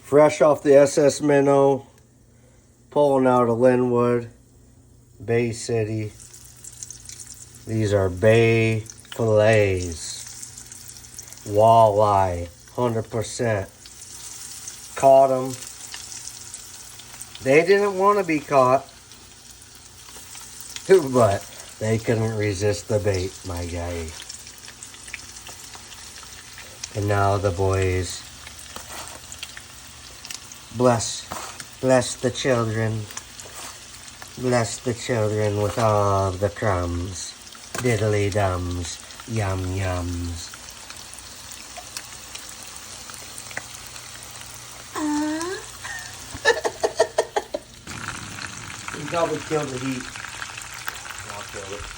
Fresh off the SS Minnow, pulling out of Linwood, Bay City. These are bay fillets. Walleye, 100%. Caught them. They didn't want to be caught, but they couldn't resist the bait, my guy. And now the boys, bless the children. Bless the children with all the crumbs. Diddly dums, yum yums. You probably killed the heat. I'll kill it.